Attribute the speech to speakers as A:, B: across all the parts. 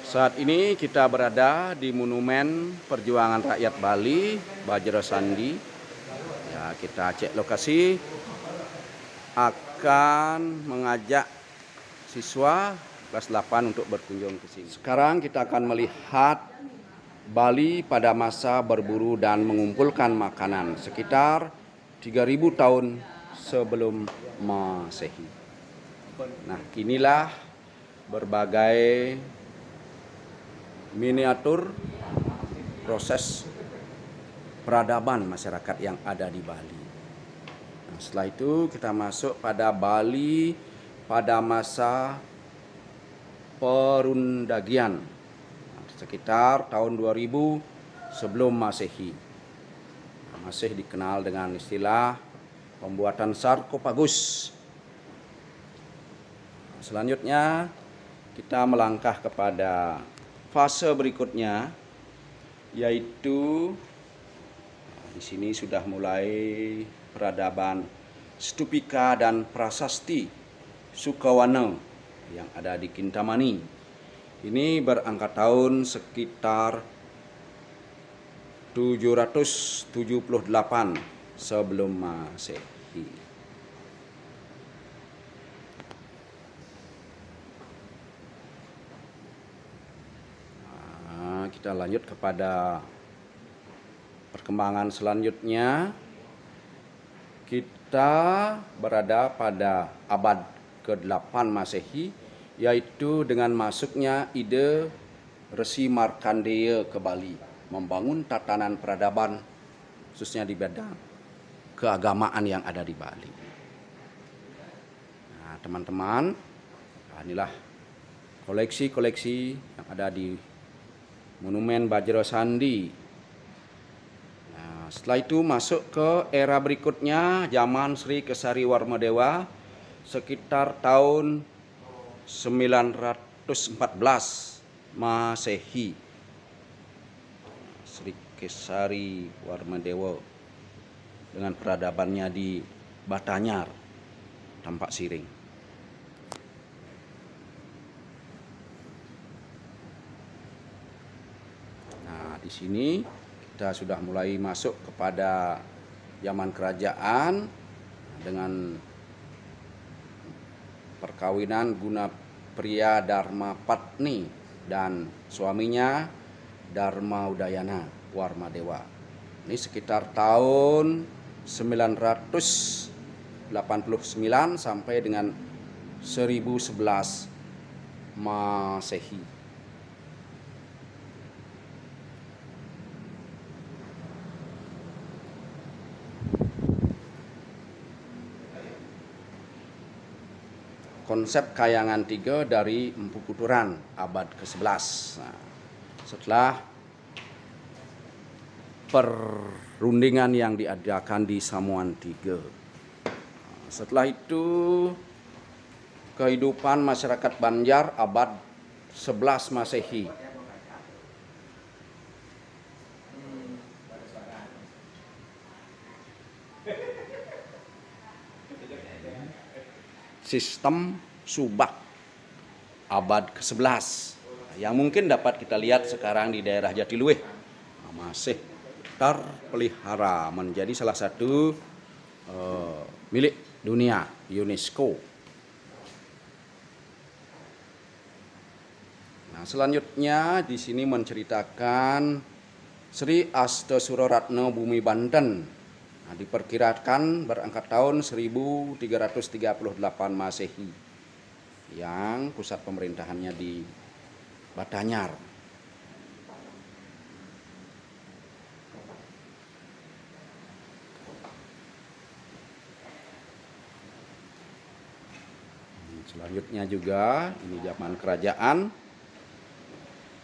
A: Saat ini kita berada di Monumen Perjuangan Rakyat Bali, Bajra Sandi. Ya, kita cek lokasi, akan mengajak siswa kelas 8 untuk berkunjung ke sini. Sekarang kita akan melihat Bali pada masa berburu dan mengumpulkan makanan sekitar 3000 tahun sebelum Masehi. Nah, inilah berbagai miniatur proses peradaban masyarakat yang ada di Bali. Nah, setelah itu kita masuk pada Bali pada masa perundagian sekitar tahun 2000 sebelum Masehi. Masih dikenal dengan istilah pembuatan sarkofagus. Selanjutnya kita melangkah kepada fase berikutnya, yaitu di sini sudah mulai peradaban stupika dan prasasti Sukawana yang ada di Kintamani. Ini berangkat tahun sekitar 778 sebelum Masehi. Nah, kita lanjut kepada perkembangan selanjutnya. Kita berada pada abad ke-8 Masehi, yaitu dengan masuknya ide Resi Markandeya ke Bali, membangun tatanan peradaban khususnya di bidang keagamaan yang ada di Bali. Nah, teman-teman, inilah koleksi-koleksi yang ada di Monumen Bajra Sandi. Nah, setelah itu masuk ke era berikutnya, zaman Sri Kesari Warmadewa, sekitar tahun 914 Masehi. Sri Kesari Warmadewa dengan peradabannya di Batanyar, Tampak Siring. Nah, di sini kita sudah mulai masuk kepada zaman kerajaan dengan perkawinan Guna Pria Dharma Patni dan suaminya Dharma Udayana Warmadewa. Ini sekitar tahun 989 sampai dengan 1011 Masehi. Konsep Kayangan 3 dari Empu Kuturan abad ke-11. Nah, setelah perundingan yang diadakan di Samuan 3. Setelah itu kehidupan masyarakat Banjar abad 11 Masehi. Sistem subak abad ke-11 yang mungkin dapat kita lihat sekarang di daerah Jatiluwih masih terpelihara menjadi salah satu milik dunia UNESCO. Nah, selanjutnya di sini menceritakan Sri Astasuraratna Bumi Banten. Nah, diperkirakan berangkat tahun 1338 Masehi yang pusat pemerintahannya di Batanyar. Selanjutnya juga ini zaman kerajaan,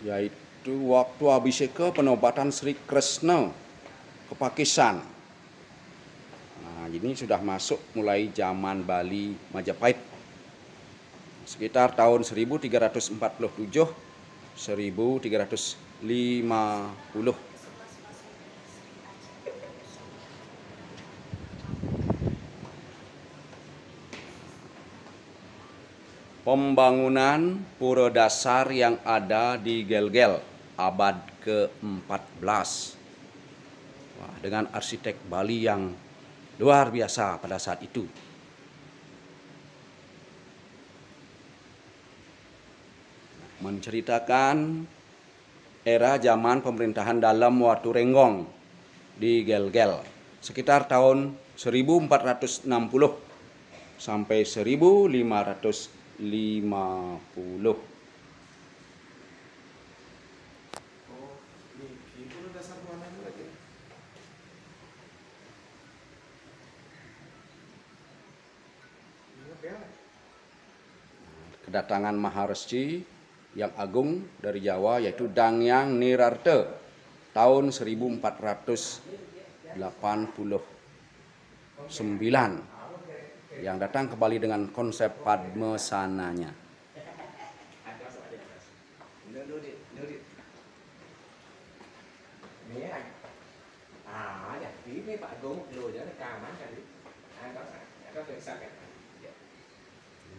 A: yaitu waktu Abhiseka penobatan Sri Krishna ke Pakistan. Nah, ini sudah masuk mulai zaman Bali Majapahit. Sekitar tahun 1347 1350. pembangunan pura dasar yang ada di Gelgel abad ke-14. Wah, dengan arsitek Bali yang luar biasa pada saat itu. Menceritakan era zaman pemerintahan dalam Watu Renggong di Gelgel sekitar tahun 1460 sampai 1550. Kedatangan Maharesi yang agung dari Jawa yaitu Dangyang Nirarte tahun 1489 yang datang ke Bali dengan konsep Padmasananya.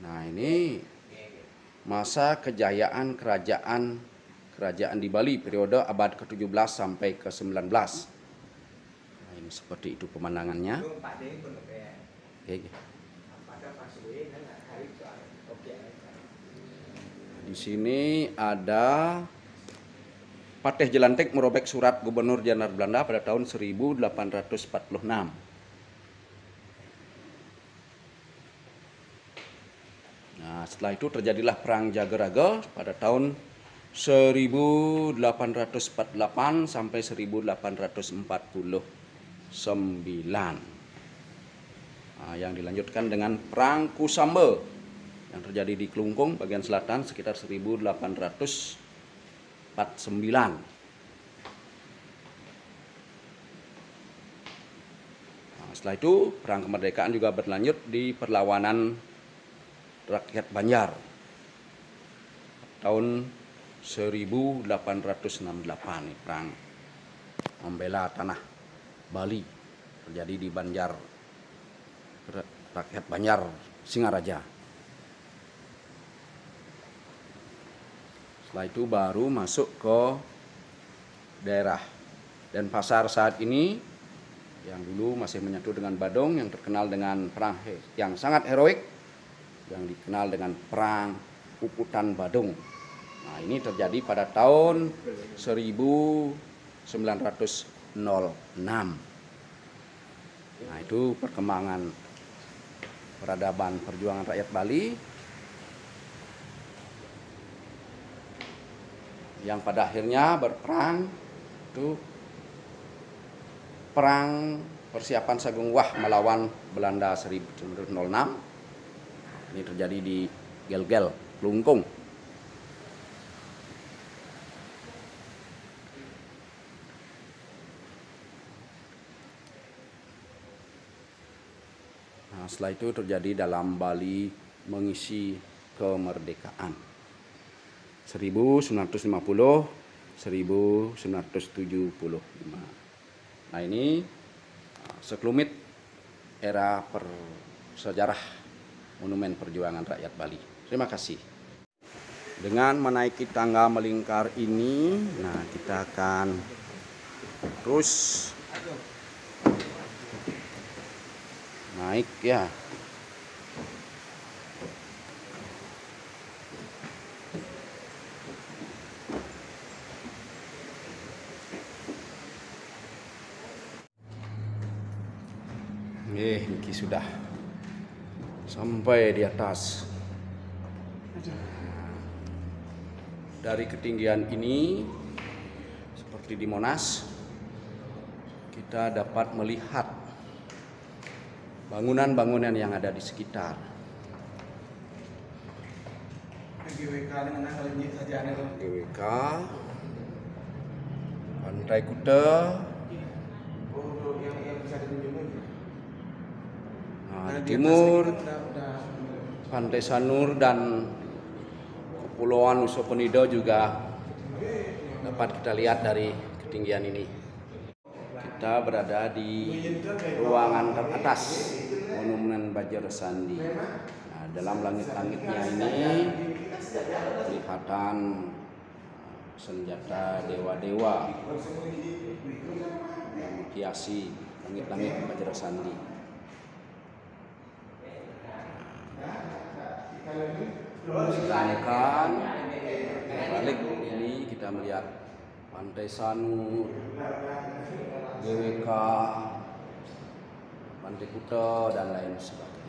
A: Nah, ini masa kejayaan kerajaan di Bali periode abad ke-17 sampai ke-19. Nah, ini seperti itu pemandangannya. Oke. Di sini ada Patih Jelantik merobek surat Gubernur Jenderal Belanda pada tahun 1846. Nah, setelah itu terjadilah Perang Jagaraga pada tahun 1848 sampai 1849. Nah, yang dilanjutkan dengan Perang Kusamba yang terjadi di Klungkung bagian selatan sekitar 1849. Nah, setelah itu Perang Kemerdekaan juga berlanjut di perlawanan rakyat Banjar tahun 1868. Perang membela tanah Bali terjadi di Banjar, rakyat Banjar Singaraja. Setelah itu baru masuk ke daerah Denpasar saat ini yang dulu masih menyatu dengan Badung, yang terkenal dengan perang yang sangat heroik yang dikenal dengan Perang Puputan Badung. Nah, ini terjadi pada tahun 1906. Nah, itu perkembangan peradaban perjuangan rakyat Bali yang pada akhirnya berperang. Itu perang persiapan Sagung Wah melawan Belanda 1906. Ini terjadi di Gelgel, Klungkung. Nah, setelah itu terjadi dalam Bali mengisi kemerdekaan 1950 1975. Nah, ini sekelumit era sejarah Monumen Perjuangan Rakyat Bali. Terima kasih. Dengan menaiki tangga melingkar ini, nah kita akan terus naik ya. Niki sudah sampai di atas. Dari ketinggian ini, seperti di Monas, kita dapat melihat bangunan-bangunan yang ada di sekitar. GWK, Pantai Kuta, nah, di timur Pantai Sanur dan Kepulauan Nusa Penida juga dapat kita lihat dari ketinggian ini. Kita berada di ruangan teratas Monumen Bajar Sandi. Nah, dalam langit-langitnya ini kelihatan senjata dewa-dewa yang menghiasi langit-langit Bajra Sandi. Sedangkan balik ini kita melihat Pantai Sanur, GWK, Pantai Kuta dan lain sebagainya.